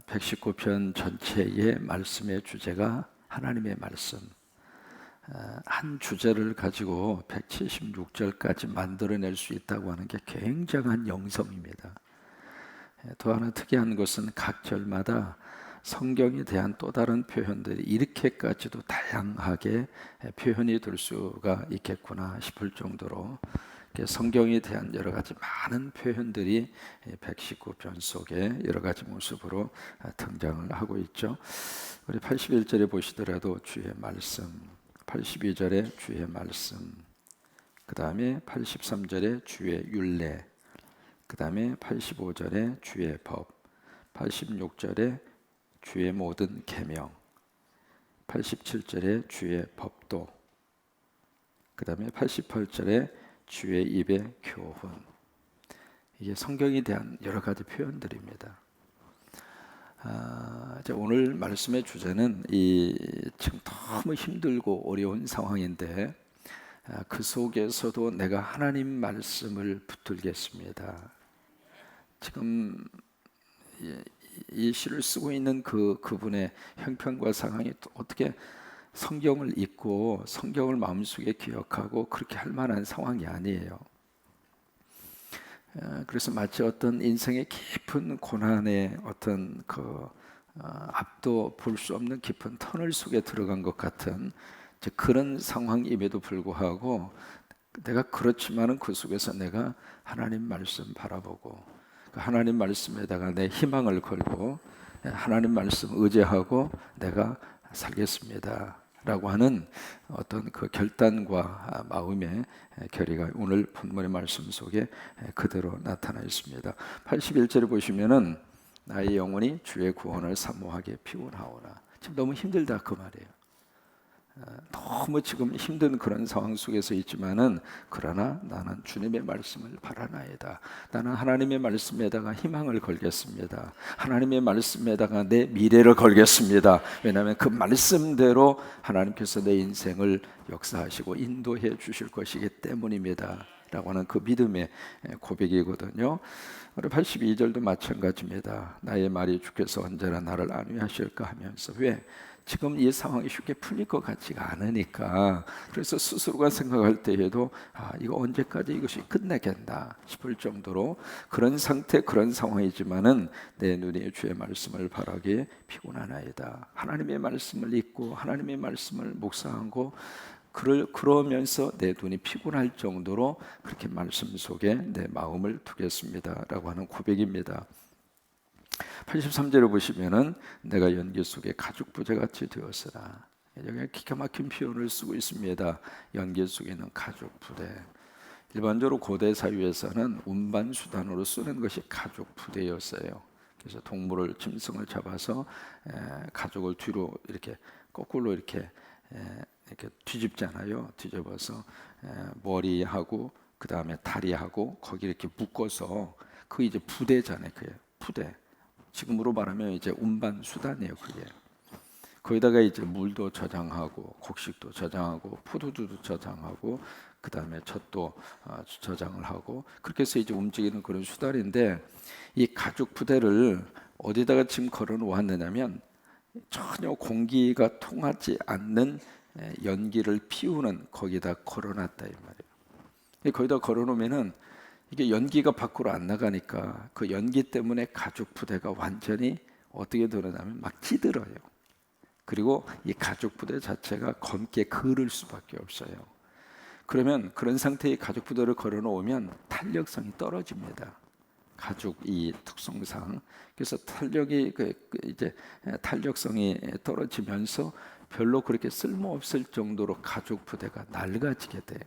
119편 전체의 말씀의 주제가 하나님의 말씀. 한 주제를 가지고 176절까지 만들어낼 수 있다고 하는 게 굉장한 영성입니다. 또 하나 특이한 것은 각 절마다 성경에 대한 또 다른 표현들이 이렇게까지도 다양하게 표현이 될 수가 있겠구나 싶을 정도로 성경에 대한 여러 가지 많은 표현들이 119편 속에 여러 가지 모습으로 등장을 하고 있죠. 우리 81절에 보시더라도 주의 말씀, 82절에 주의 말씀, 그 다음에 83절에 주의 율례, 그 다음에 85절에 주의 법, 86절에 주의 모든 계명, 87절에 주의 법도, 그 다음에 88절에 주의 입의 교훈. 이게 성경에 대한 여러 가지 표현들입니다. 오늘 말씀의 주제는 지금 너무 힘들고 어려운 상황인데 그 속에서도 내가 하나님 말씀을 붙들겠습니다. 지금 이 시를 쓰고 있는 그분의 형편과 상황이 어떻게 성경을 읽고 성경을 마음속에 기억하고 그렇게 할 만한 상황이 아니에요. 그래서 마치 어떤 인생의 깊은 고난의 어떤 앞도 볼 수 없는 깊은 터널 속에 들어간 것 같은 그런 상황임에도 불구하고 내가 그렇지만은 그 속에서 내가 하나님 말씀 바라보고 그 하나님 말씀에다가 내 희망을 걸고 하나님 말씀 의지하고 내가 살겠습니다 라고 하는 어떤 그 결단과 마음의 결의가 오늘 본문의 말씀 속에 그대로 나타나 있습니다. 81절을 보시면은 나의 영혼이 주의 구원을 사모하게 피곤하오나. 지금 너무 힘들다 그 말이에요. 너무 지금 힘든 그런 상황 속에서 있지만은 그러나 나는 주님의 말씀을 바라나이다. 나는 하나님의 말씀에다가 희망을 걸겠습니다. 하나님의 말씀에다가 내 미래를 걸겠습니다. 왜냐하면 그 말씀대로 하나님께서 내 인생을 역사하시고 인도해 주실 것이기 때문입니다 라고 하는 그 믿음의 고백이거든요. 82절도 마찬가지입니다. 나의 말이 주께서 언제나 나를 안위하실까 하면서 왜? 지금 이 상황이 쉽게 풀릴 것 같지가 않으니까 그래서 스스로가 생각할 때에도 이거 언제까지 이것이 끝내겠나 싶을 정도로 그런 상태 그런 상황이지만은 내 눈이 주의 말씀을 바라기에 피곤하나이다. 하나님의 말씀을 읽고 하나님의 말씀을 묵상하고 그러면서 내 눈이 피곤할 정도로 그렇게 말씀 속에 내 마음을 두겠습니다 라고 하는 고백입니다. 83절을 보시면은 내가 연기 속에 가죽 부대같이 되었으나, 여기 기가 막힌 표현을 쓰고 있습니다. 연기 속에 있는 가죽 부대. 일반적으로 고대 사회에서는 운반 수단으로 쓰는 것이 가죽 부대였어요. 그래서 동물을 짐승을 잡아서 가죽을 뒤로 이렇게 거꾸로 이렇게 뒤집잖아요. 뒤집어서 머리하고 그 다음에 다리하고 거기 이렇게 묶어서 그 이제 부대잖아요. 그게 부대. 지금으로 말하면 이제 운반 수단이에요. 그게 거기다가 이제 물도 저장하고 곡식도 저장하고 포도주도 저장하고 그 다음에 젖도 저장을 하고 그렇게 해서 이제 움직이는 그런 수단인데 이 가죽 부대를 어디다가 지금 걸어 놓았느냐면 전혀 공기가 통하지 않는 연기를 피우는 거기다 걸어놨다 이 말이에요. 거기다 걸어놓으면은 이게 연기가 밖으로 안 나가니까 그 연기 때문에 가죽 부대가 완전히 어떻게 드러나면 막 찌들어요. 그리고 이 가죽 부대 자체가 검게 그을 수밖에 없어요. 그러면 그런 상태의 가죽 부대를 걸어 놓으면 탄력성이 떨어집니다. 가죽 이 특성상 그래서 이제 탄력성이 떨어지면서 별로 그렇게 쓸모 없을 정도로 가죽 부대가 낡아지게 돼요.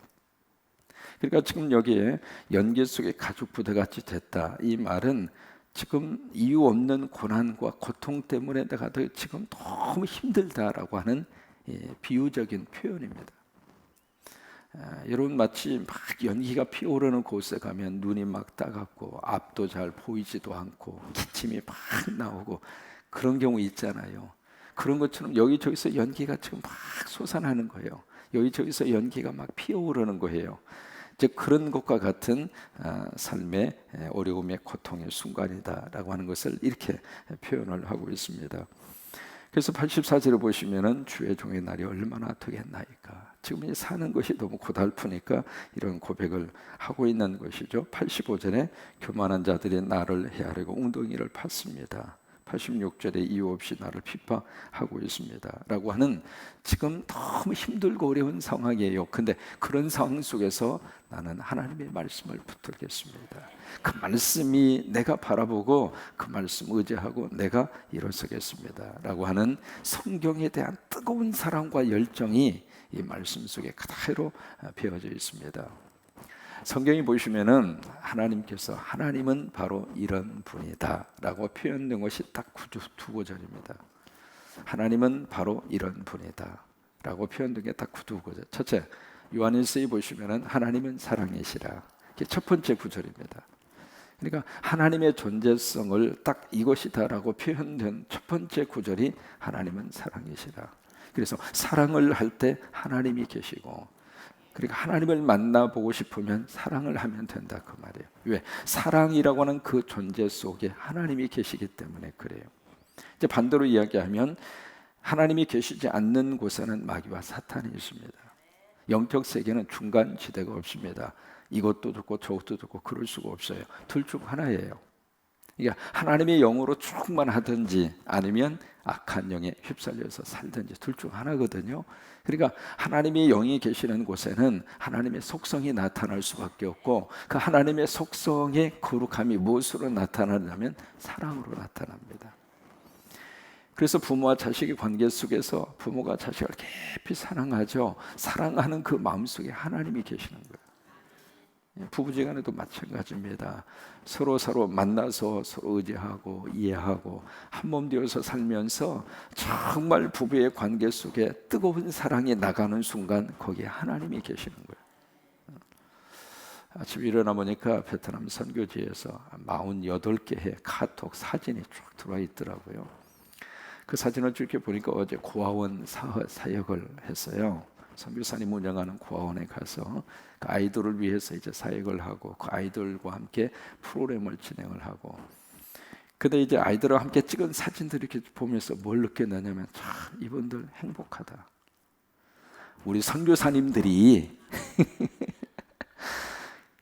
그러니까 지금 여기에 연기 속에 가죽 부대같이 됐다. 이 말은 지금 이유 없는 고난과 고통 때문에 내가 지금 너무 힘들다라고 하는 비유적인 표현입니다. 여러분 마치 막 연기가 피어오르는 곳에 가면 눈이 막 따갑고 앞도 잘 보이지도 않고 기침이 막 나오고 그런 경우 있잖아요. 그런 것처럼 여기저기서 연기가 지금 막 솟아나는 거예요. 여기저기서 연기가 막 피어오르는 거예요. 즉 그런 것과 같은 삶의 어려움의 고통의 순간이다라고 하는 것을 이렇게 표현을 하고 있습니다. 그래서 84절을 보시면은 주의 종의 날이 얼마나 되겠나이까. 지금 사는 것이 너무 고달프니까 이런 고백을 하고 있는 것이죠. 85절에 교만한 자들이 나를 헤아리고 웅덩이를 팠습니다. 86절에 이유 없이 나를 핍박하고 있습니다 라고 하는, 지금 너무 힘들고 어려운 상황이에요. 근데 그런 상황 속에서 나는 하나님의 말씀을 붙들겠습니다. 그 말씀이 내가 바라보고 그 말씀 의지하고 내가 일어서겠습니다 라고 하는 성경에 대한 뜨거운 사랑과 열정이 이 말씀 속에 그대로 배어져 있습니다. 성경이 보시면은 하나님은 바로 이런 분이다 라고 표현된 것이 딱 두 구절입니다. 하나님은 바로 이런 분이다 라고 표현된 게 딱 두 구절. 첫째, 요한일서에 보시면은 하나님은 사랑이시라. 이게 첫 번째 구절입니다. 그러니까 하나님의 존재성을 딱 이것이다라고 표현된 첫 번째 구절이 하나님은 사랑이시라. 그래서 사랑을 할 때 하나님이 계시고, 그러니까 하나님을 만나보고 싶으면 사랑을 하면 된다 그 말이에요. 왜? 사랑이라고 하는 그 존재 속에 하나님이 계시기 때문에 그래요. 이제 반대로 이야기하면 하나님이 계시지 않는 곳에는 마귀와 사탄이 있습니다. 영적 세계는 중간 지대가 없습니다. 이것도 좋고 저것도 좋고 그럴 수가 없어요. 둘 중 하나예요. 그러니까 하나님의 영으로 충만하든지 아니면 악한 영에 휩쓸려서 살든지 둘 중 하나거든요. 그러니까 하나님의 영이 계시는 곳에는 하나님의 속성이 나타날 수밖에 없고, 그 하나님의 속성의 거룩함이 무엇으로 나타나냐면 사랑으로 나타납니다. 그래서 부모와 자식의 관계 속에서 부모가 자식을 깊이 사랑하죠. 사랑하는 그 마음속에 하나님이 계시는 거예요. 부부지간에도 마찬가지입니다. 서로 만나서 서로 의지하고 이해하고 한 몸 되어서 살면서 정말 부부의 관계 속에 뜨거운 사랑이 나가는 순간 거기에 하나님이 계시는 거예요. 아침에 일어나 보니까 베트남 선교지에서 48개의 카톡 사진이 쭉 들어와 있더라고요. 그 사진을 이렇게 보니까 어제 고아원 사역을 했어요. 선교사님 운영하는 고아원에 가서 그 아이들을 위해서 이제 사역을 하고 그 아이들과 함께 프로그램을 진행을 하고, 근데 이제 아이들과 함께 찍은 사진들 이렇게 보면서 뭘 느꼈느냐면, 참 이분들 행복하다. 우리 선교사님들이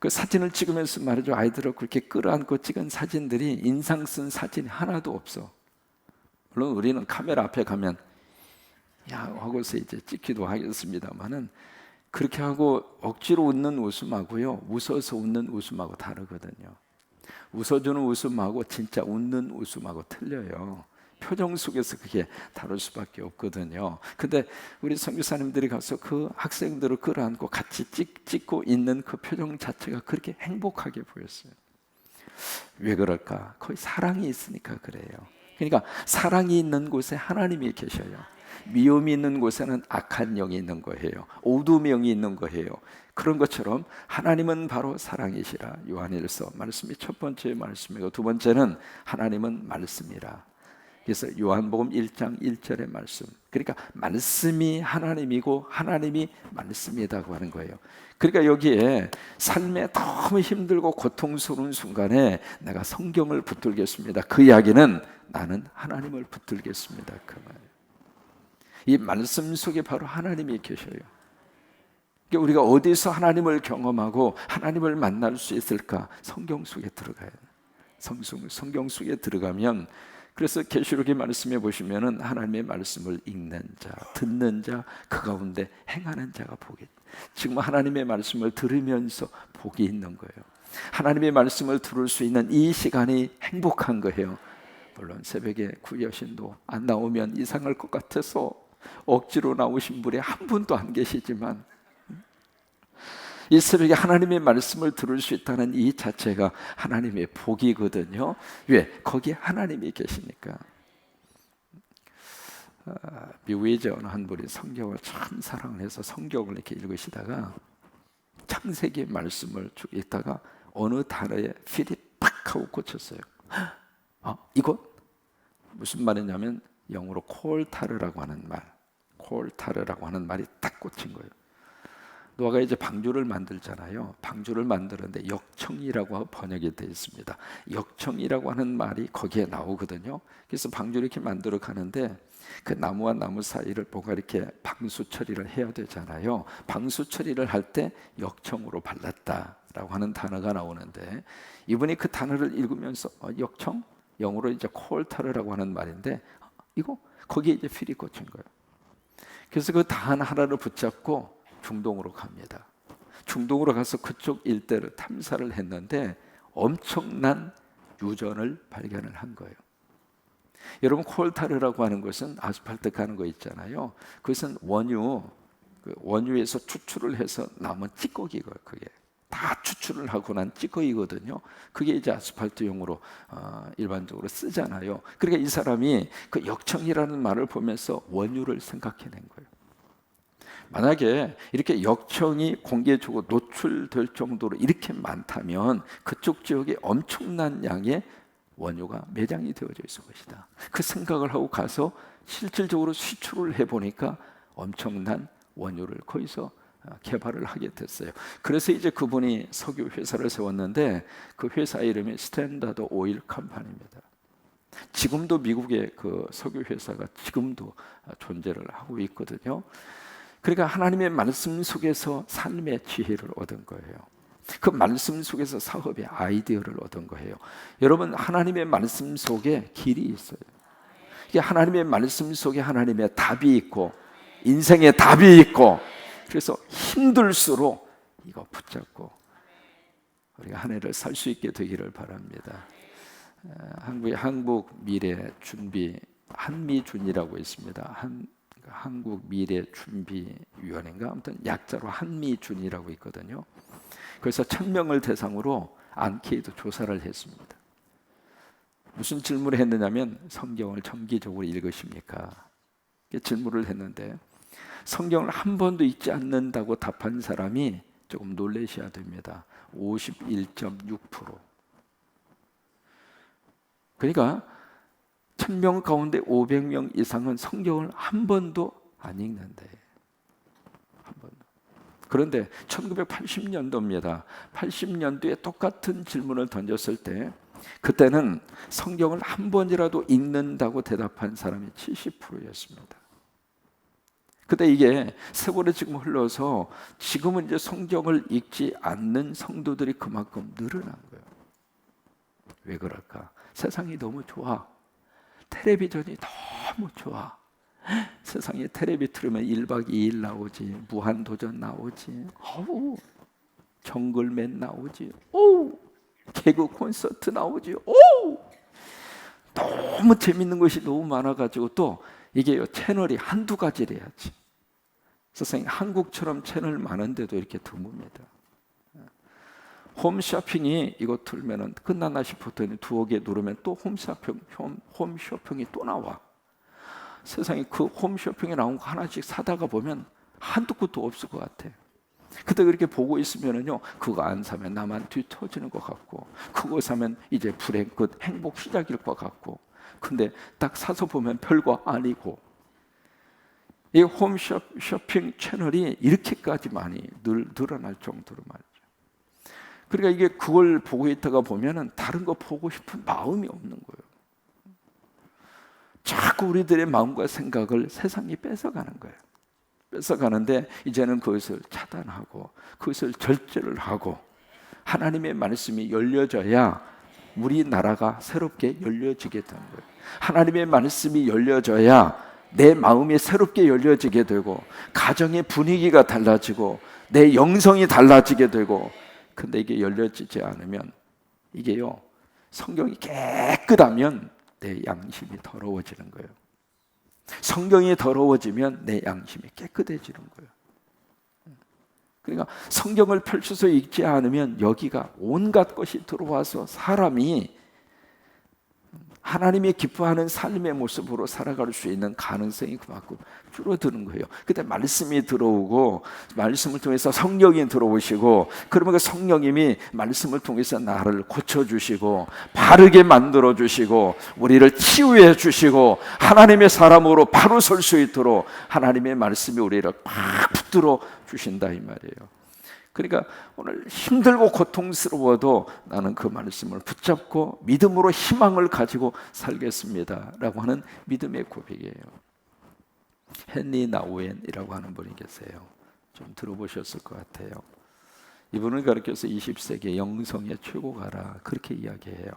그 사진을 찍으면서 말이죠, 아이들을 그렇게 끌어안고 찍은 사진들이 인상 쓴 사진이 하나도 없어. 물론 우리는 카메라 앞에 가면 야 하고서 이제 찍기도 하겠습니다만은, 그렇게 하고 억지로 웃는 웃음하고요, 웃어서 웃는 웃음하고 다르거든요. 웃어주는 웃음하고 진짜 웃는 웃음하고 틀려요. 표정 속에서 그게 다를 수밖에 없거든요. 근데 우리 선교사님들이 가서 그 학생들을 끌어안고 같이 찍고 있는 그 표정 자체가 그렇게 행복하게 보였어요. 왜 그럴까? 거의 사랑이 있으니까 그래요. 그러니까 사랑이 있는 곳에 하나님이 계셔요. 미움이 있는 곳에는 악한 영이 있는 거예요. 어두운 영이 있는 거예요. 그런 것처럼 하나님은 바로 사랑이시라. 요한일서 말씀이 첫 번째 말씀이고, 두 번째는 하나님은 말씀이라. 그래서 요한복음 1장 1절의 말씀, 그러니까 말씀이 하나님이고 하나님이 말씀이라고 하는 거예요. 그러니까 여기에 삶에 너무 힘들고 고통스러운 순간에 내가 성경을 붙들겠습니다. 그 이야기는 나는 하나님을 붙들겠습니다 그 말이에요. 이 말씀 속에 바로 하나님이 계셔요. 그러니까 우리가 어디서 하나님을 경험하고 하나님을 만날 수 있을까? 성경 속에 들어가야 돼요. 성경 속에 들어가면, 그래서 계시록의 말씀에 보시면은 하나님의 말씀을 읽는 자, 듣는 자, 그 가운데 행하는 자가 복이. 지금 하나님의 말씀을 들으면서 복이 있는 거예요. 하나님의 말씀을 들을 수 있는 이 시간이 행복한 거예요. 물론 새벽에 구여신도 안 나오면 이상할 것 같아서 억지로 나오신 분이 한 분도 안 계시지만, 이 새벽에 하나님의 말씀을 들을 수 있다는 이 자체가 하나님의 복이거든요. 왜? 거기에 하나님이 계시니까. 미국에 어느 한 분이 성경을 참 사랑을 해서 성경을 이렇게 읽으시다가 창세기 말씀을 쭉 읽다가 어느 단어에 필이 팍 하고 꽂혔어요. 이거 무슨 말이냐면 영어로 콜타르라고 하는 말, 콜타르라고 하는 말이 딱 꽂힌 거예요. 노아가 이제 방주를 만들잖아요. 방주를 만드는데 역청이라고 번역이 되어 있습니다. 역청이라고 하는 말이 거기에 나오거든요. 그래서 방주를 이렇게 만들어 가는데 그 나무와 나무 사이를 뭔가 이렇게 방수 처리를 해야 되잖아요. 방수 처리를 할 때 역청으로 발랐다라고 하는 단어가 나오는데, 이분이 그 단어를 읽으면서 역청? 영어로 이제 콜타르라고 하는 말인데, 이거 거기에 이제 필이 꽂힌 거예요. 그래서 그 단 하나를 붙잡고 중동으로 갑니다. 중동으로 가서 그쪽 일대를 탐사를 했는데 엄청난 유전을 발견을 한 거예요. 여러분, 콜타르라고 하는 것은 아스팔트 가는 거 있잖아요. 그것은 원유에서 추출을 해서 남은 찌꺼기가, 그게 다 추출을 하고 난 찌꺼기거든요. 그게 이제 아스팔트용으로 일반적으로 쓰잖아요. 그러니까 이 사람이 그 역청이라는 말을 보면서 원유를 생각해낸 거예요. 만약에 이렇게 역청이 공개적으로 노출될 정도로 이렇게 많다면 그쪽 지역에 엄청난 양의 원유가 매장이 되어져 있을 것이다. 그 생각을 하고 가서 실질적으로 수출을 해보니까 엄청난 원유를 거기서 개발을 하게 됐어요. 그래서 이제 그분이 석유 회사를 세웠는데 그 회사 이름이 스탠다드 오일 컴퍼니입니다. 지금도 미국의 그 석유 회사가 지금도 존재를 하고 있거든요. 그러니까 하나님의 말씀 속에서 삶의 지혜를 얻은 거예요. 그 말씀 속에서 사업의 아이디어를 얻은 거예요. 여러분, 하나님의 말씀 속에 길이 있어요. 이게 하나님의 말씀 속에 하나님의 답이 있고 인생의 답이 있고, 그래서 힘들수록 이거 붙잡고 우리가 한 해를 살 수 있게 되기를 바랍니다. 한국의 한국 미래 준비 한미준이라고 있습니다. 한국 미래 준비 위원회인가, 아무튼 약자로 한미준이라고 있거든요. 그래서 1000명을 대상으로 안케이드 조사를 했습니다. 무슨 질문을 했느냐면 성경을 정기적으로 읽으십니까? 질문을 했는데 성경을 한 번도 읽지 않는다고 답한 사람이 조금 놀라셔야 됩니다. 51.6%. 그러니까 1000명 가운데 500명 이상은 성경을 한 번도 안 읽는데, 한 번도. 그런데 1980년도입니다. 80년도에 똑같은 질문을 던졌을 때 그때는 성경을 한 번이라도 읽는다고 대답한 사람이 70%였습니다. 근데 이게 세월이 지금 흘러서 지금은 이제 성경을 읽지 않는 성도들이 그만큼 늘어난 거예요. 왜 그럴까? 세상이 너무 좋아. 텔레비전이 너무 좋아. 세상에 텔레비 틀으면 1박 2일 나오지, 무한도전 나오지, 정글맨 나오지, 개그 콘서트 나오지, 너무 재밌는 것이 너무 많아가지고, 또 이게 채널이 한두 가지래야지. 세상에 한국처럼 채널 많은데도 이렇게 드뭅니다. 홈쇼핑이 이거 틀면은 끝났나 싶었더니 두어 개 누르면 또 홈쇼핑이 또 나와. 세상에 그 홈쇼핑에 나온 거 하나씩 사다가 보면 한두 끝도 없을 것 같아. 그때 그렇게 보고 있으면은요, 그거 안 사면 나만 뒤처지는 것 같고, 그거 사면 이제 불행 끝, 행복 시작일 것 같고, 근데 딱 사서 보면 별거 아니고, 이 홈쇼핑 채널이 이렇게까지 많이 늘어날 정도로 말이죠. 그러니까 이게 그걸 보고 있다가 보면은 다른 거 보고 싶은 마음이 없는 거예요. 자꾸 우리들의 마음과 생각을 세상이 뺏어가는 거예요. 뺏어가는데 이제는 그것을 차단하고 그것을 절제를 하고 하나님의 말씀이 열려져야 우리나라가 새롭게 열려지게 되는 거예요. 하나님의 말씀이 열려져야 내 마음이 새롭게 열려지게 되고 가정의 분위기가 달라지고 내 영성이 달라지게 되고, 근데 이게 열려지지 않으면, 이게요, 성경이 깨끗하면 내 양심이 더러워지는 거예요. 성경이 더러워지면 내 양심이 깨끗해지는 거예요. 그러니까 성경을 펼쳐서 읽지 않으면 여기가 온갖 것이 들어와서 사람이 하나님이 기뻐하는 삶의 모습으로 살아갈 수 있는 가능성이 그만큼 줄어드는 거예요. 그때 말씀이 들어오고 말씀을 통해서 성령이 들어오시고, 그러면 그 성령님이 말씀을 통해서 나를 고쳐주시고 바르게 만들어주시고 우리를 치유해 주시고 하나님의 사람으로 바로 설 수 있도록 하나님의 말씀이 우리를 팍 붙들어 주신다 이 말이에요. 그러니까 오늘 힘들고 고통스러워도 나는 그 말씀을 붙잡고 믿음으로 희망을 가지고 살겠습니다 라고 하는 믿음의 고백이에요. 헨리 나우엔이라고 하는 분이 계세요. 좀 들어보셨을 것 같아요. 이분을 가르쳐서 20세기 영성의 최고가라 그렇게 이야기해요.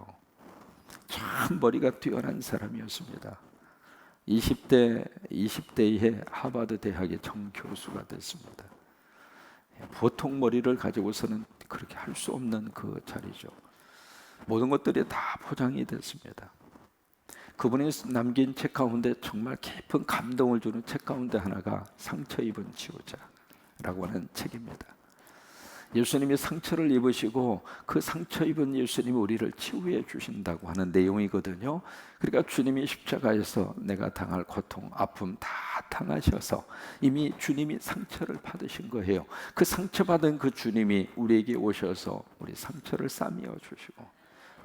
참 머리가 뛰어난 사람이었습니다. 20대에 하버드 대학의 정교수가 됐습니다. 보통 머리를 가지고서는 그렇게 할 수 없는 그 자리죠. 모든 것들이 다 포장이 됐습니다. 그분이 남긴 책 가운데 정말 깊은 감동을 주는 책 가운데 하나가 상처 입은 치유자라고 하는 책입니다. 예수님이 상처를 입으시고 그 상처 입은 예수님이 우리를 치유해 주신다고 하는 내용이거든요. 그러니까 주님이 십자가에서 내가 당할 고통, 아픔 다 당하셔서 이미 주님이 상처를 받으신 거예요. 그 상처받은 그 주님이 우리에게 오셔서 우리 상처를 싸매어 주시고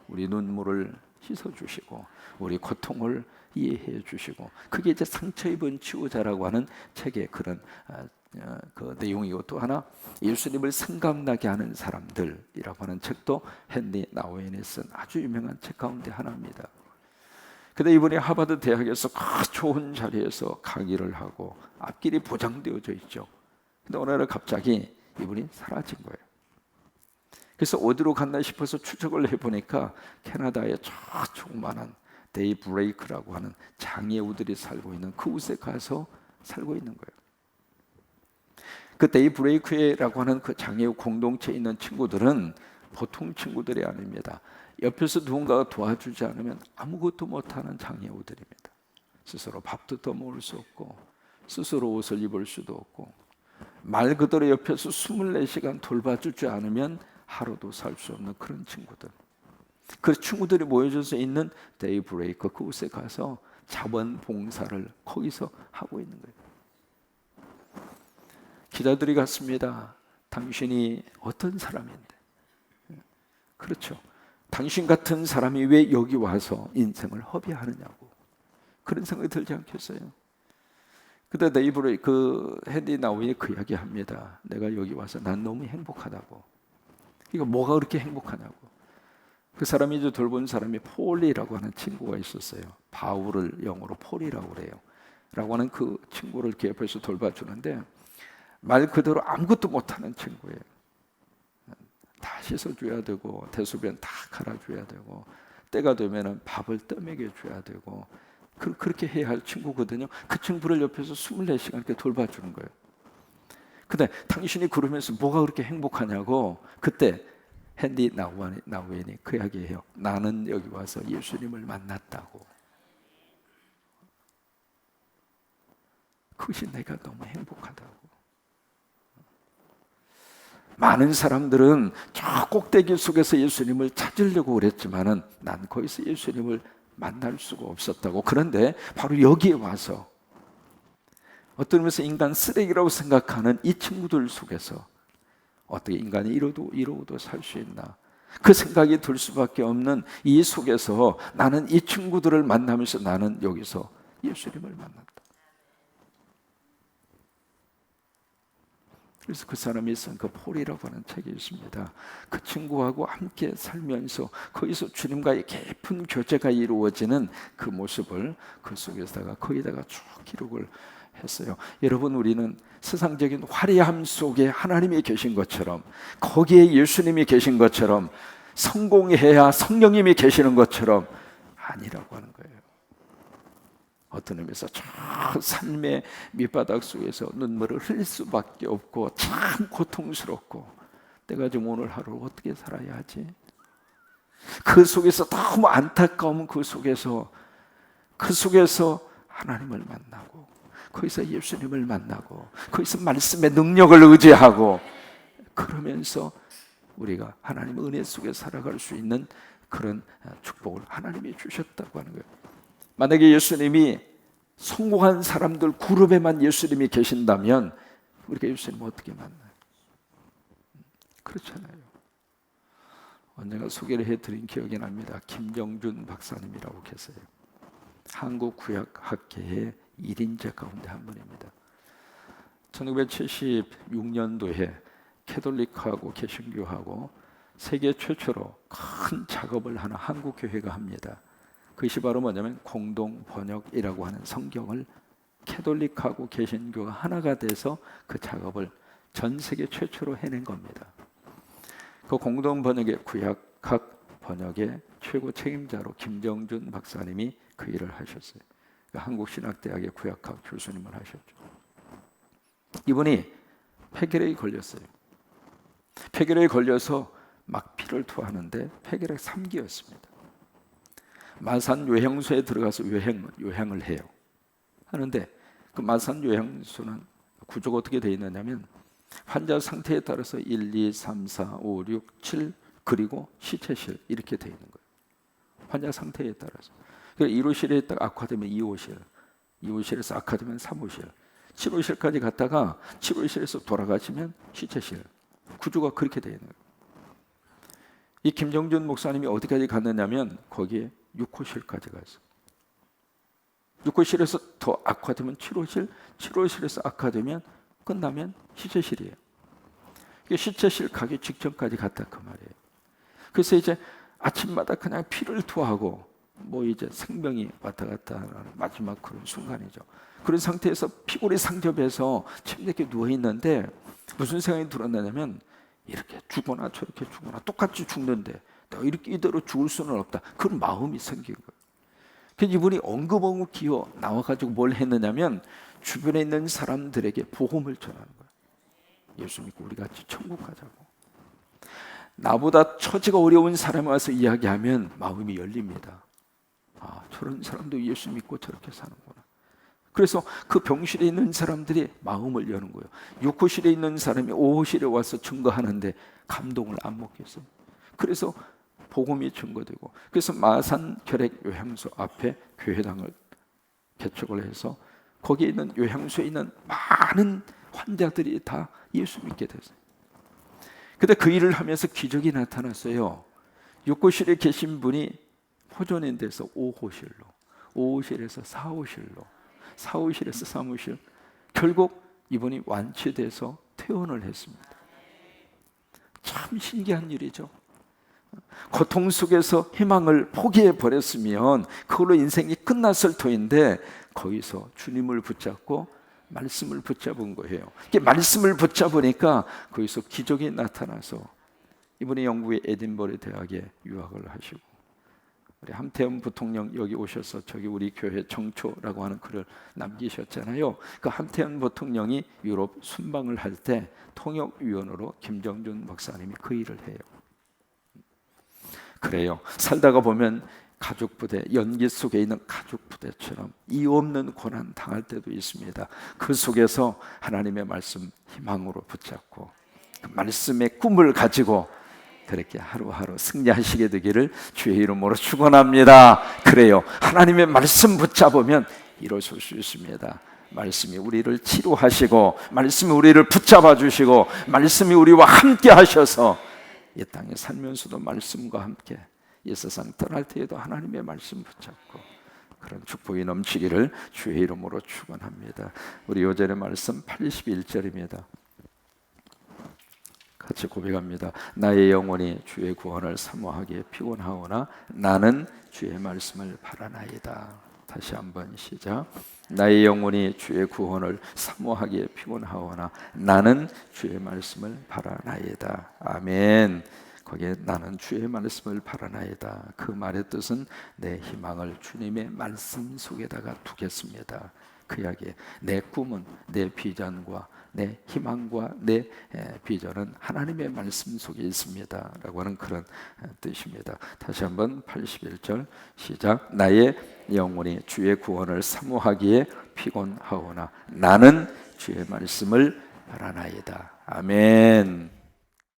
우리 눈물을 씻어 주시고 우리 고통을 이해해 주시고 그게 이제 상처 입은 치유자라고 하는 책의 그런 그 내용이고, 또 하나 예수님을 생각나게 하는 사람들이라고 하는 책도 헨리 나우엔이 쓴 아주 유명한 책 가운데 하나입니다. 근데 이분이 하버드 대학에서 그 좋은 자리에서 강의를 하고 앞길이 보장되어져 있죠. 근데 어느 날 갑자기 이분이 사라진 거예요. 그래서 어디로 갔나 싶어서 추적을 해보니까 캐나다의 저 조그만한 데이브레이크라고 하는 장애우들이 살고 있는 그곳에 가서 살고 있는 거예요. 그 데이브레이크라고 하는 그 장애우 공동체에 있는 친구들은 보통 친구들이 아닙니다. 옆에서 누군가가 도와주지 않으면 아무것도 못하는 장애우들입니다. 스스로 밥도 떠먹을 수 없고 스스로 옷을 입을 수도 없고 말 그대로 옆에서 24시간 돌봐주지 않으면 하루도 살 수 없는 그런 친구들. 그 친구들이 모여져서 있는 데이브레이크 그곳에 가서 자원봉사를 거기서 하고 있는 거예요. 기자들이 갔습니다. 당신이 어떤 사람인데? 그렇죠. 당신 같은 사람이 왜 여기 와서 인생을 허비하느냐고 그런 생각이 들지 않겠어요? 그때 그 헨리 나우엔이 그 이야기합니다. 내가 여기 와서 난 너무 행복하다고. 이거 뭐가 그렇게 행복하냐고. 그 사람이 이제 돌본 사람이 폴이라고 하는 친구가 있었어요. 바울을 영어로 폴이라고 그래요. 라고 하는 그 친구를 이렇게 옆에서 돌봐주는데 말 그대로 아무것도 못하는 친구예요. 다 씻어줘야 되고 대소변 다 갈아줘야 되고 때가 되면 밥을 떠먹여줘야 되고 그렇게 해야 할 친구거든요. 그 친구를 옆에서 24시간 이렇게 돌봐주는 거예요. 근데 당신이 그러면서 뭐가 그렇게 행복하냐고. 그때 헨리 나우엔이 그 이야기해요. 나는 여기 와서 예수님을 만났다고. 그것이 내가 너무 행복하다고. 많은 사람들은 저 꼭대기 속에서 예수님을 찾으려고 그랬지만은 난 거기서 예수님을 만날 수가 없었다고. 그런데 바로 여기에 와서 어떤 의미에서 인간 쓰레기라고 생각하는 이 친구들 속에서 어떻게 인간이 이러고도 살 수 있나 그 생각이 들 수밖에 없는 이 속에서 나는 이 친구들을 만나면서 나는 여기서 예수님을 만났다. 그래서 그 사람이 쓴 그 폴이라고 하는 책이 있습니다. 그 친구하고 함께 살면서 거기서 주님과의 깊은 교제가 이루어지는 그 모습을 그 속에다가 거기다가 쭉 기록을 했어요. 여러분, 우리는 세상적인 화려함 속에 하나님이 계신 것처럼 거기에 예수님이 계신 것처럼 성공해야 성령님이 계시는 것처럼 아니라고 하는 거예요. 어떤 의미에서 저 삶의 밑바닥 속에서 눈물을 흘릴 수밖에 없고 참 고통스럽고 내가 지금 오늘 하루를 어떻게 살아야 하지? 그 속에서 너무 안타까운 그 속에서 하나님을 만나고 거기서 예수님을 만나고 거기서 말씀의 능력을 의지하고 그러면서 우리가 하나님의 은혜 속에 살아갈 수 있는 그런 축복을 하나님이 주셨다고 하는 거예요. 만약에 예수님이 성공한 사람들 그룹에만 예수님이 계신다면 우리가 예수님을 어떻게 만나요? 그렇잖아요. 언젠가 소개를 해드린 기억이 납니다. 김정준 박사님이라고 계세요. 한국 구약학계의 1인자 가운데 한 분입니다. 1976년도에 캐톨릭하고 개신교하고 세계 최초로 큰 작업을 하는 한국 교회가 합니다. 그것이 바로 뭐냐면 공동 번역이라고 하는 성경을 캐톨릭하고 개신교가 하나가 돼서 그 작업을 전 세계 최초로 해낸 겁니다. 그 공동 번역의 구약학 번역의 최고 책임자로 김정준 박사님이 그 일을 하셨어요. 그 한국신학대학의 구약학 교수님을 하셨죠. 이분이 폐결핵이 걸렸어요. 폐결핵이 걸려서 막 피를 토하는데 폐결핵 3기였습니다. 마산 요양소에 들어가서 요양을 해요. 하는데 그 마산 요양소는 구조가 어떻게 되어 있느냐면 환자 상태에 따라서 1, 2, 3, 4, 5, 6, 7 그리고 시체실 이렇게 되어 있는 거예요. 환자 상태에 따라서. 1호실에 딱 악화되면 2호실, 2호실에서 악화되면 3호실, 7호실까지 갔다가 7호실에서 돌아가시면 시체실. 구조가 그렇게 되어 있는 거예요. 이 김정준 목사님이 어디까지 갔느냐면 거기에 6호실까지 갔어요. 6호실에서 더 악화되면 7호실, 7호실에서 악화되면 끝나면 시체실이에요. 시체실 가기 직전까지 갔다 그 말이에요. 그래서 이제 아침마다 그냥 피를 토하고 뭐 이제 생명이 왔다 갔다 하는 마지막 그런 순간이죠. 그런 상태에서 피골이 상접해서 침대에 누워 있는데 무슨 생각이 들었냐면 이렇게 죽거나 저렇게 죽거나 똑같이 죽는데 내가 이렇게 이대로 죽을 수는 없다. 그런 마음이 생긴 거예요. 그래서 이분이 엉금엉금 기어 나와가지고 뭘 했느냐면 주변에 있는 사람들에게 복음을 전하는 거예요. 예수 믿고 우리 같이 천국 가자고. 나보다 처지가 어려운 사람이 와서 이야기하면 마음이 열립니다. 아, 저런 사람도 예수 믿고 저렇게 사는구나. 그래서 그 병실에 있는 사람들이 마음을 여는 거예요. 6호실에 있는 사람이 5호실에 와서 증거하는데 감동을 안 먹겠어요. 그래서 복음이 증거되고, 그래서 마산 결핵 요양소 앞에 교회당을 개척을 해서 거기에 있는 요양소에 있는 많은 환자들이 다 예수 믿게 됐어요. 근데 그 일을 하면서 기적이 나타났어요. 6호실에 계신 분이 호전이 돼서 5호실로, 5호실에서 4호실로, 4호실에서 3호실, 결국 이분이 완치돼서 퇴원을 했습니다. 참 신기한 일이죠. 고통 속에서 희망을 포기해 버렸으면 그걸로 인생이 끝났을 터인데 거기서 주님을 붙잡고 말씀을 붙잡은 거예요. 말씀을 붙잡으니까 거기서 기적이 나타나서 이분이 영국의 에딘버러 대학에 유학을 하시고, 우리 함태원 부통령 여기 오셔서 저기 우리 교회 정초라고 하는 글을 남기셨잖아요. 그 함태원 부통령이 유럽 순방을 할 때 통역위원으로 김정준 목사님이 그 일을 해요. 그래요. 살다가 보면 가족 부대, 연기 속에 있는 가족 부대처럼 이유 없는 고난 당할 때도 있습니다. 그 속에서 하나님의 말씀 희망으로 붙잡고 그 말씀의 꿈을 가지고 그렇게 하루하루 승리하시게 되기를 주의 이름으로 축원합니다. 그래요. 하나님의 말씀 붙잡으면 이루어질 수 있습니다. 말씀이 우리를 치료하시고, 말씀이 우리를 붙잡아 주시고, 말씀이 우리와 함께 하셔서 이 땅에 살면서도 말씀과 함께 이 세상 떠날 때에도 하나님의 말씀 붙잡고 그런 축복이 넘치기를 주의 이름으로 축원합니다. 우리 요절의 말씀 81절입니다. 같이 고백합니다. 나의 영혼이 주의 구원을 사모하기에 피곤하오나 나는 주의 말씀을 바라나이다. 다시 한번 시작. 나의 영혼이 주의 구원을 사모하기에 피곤하오나 나는 주의 말씀을 바라나이다. 아멘. 거기에 나는 주의 말씀을 바라나이다. 그 말의 뜻은 내 희망을 주님의 말씀 속에다가 두겠습니다. 그 이야기, 내 꿈은, 내 비전과 내 희망과 내 비전은 하나님의 말씀 속에 있습니다 라고 하는 그런 뜻입니다. 다시 한번 81절 시작. 나의 영혼이 주의 구원을 사모하기에 피곤하오나 나는 주의 말씀을 바라나이다. 아멘.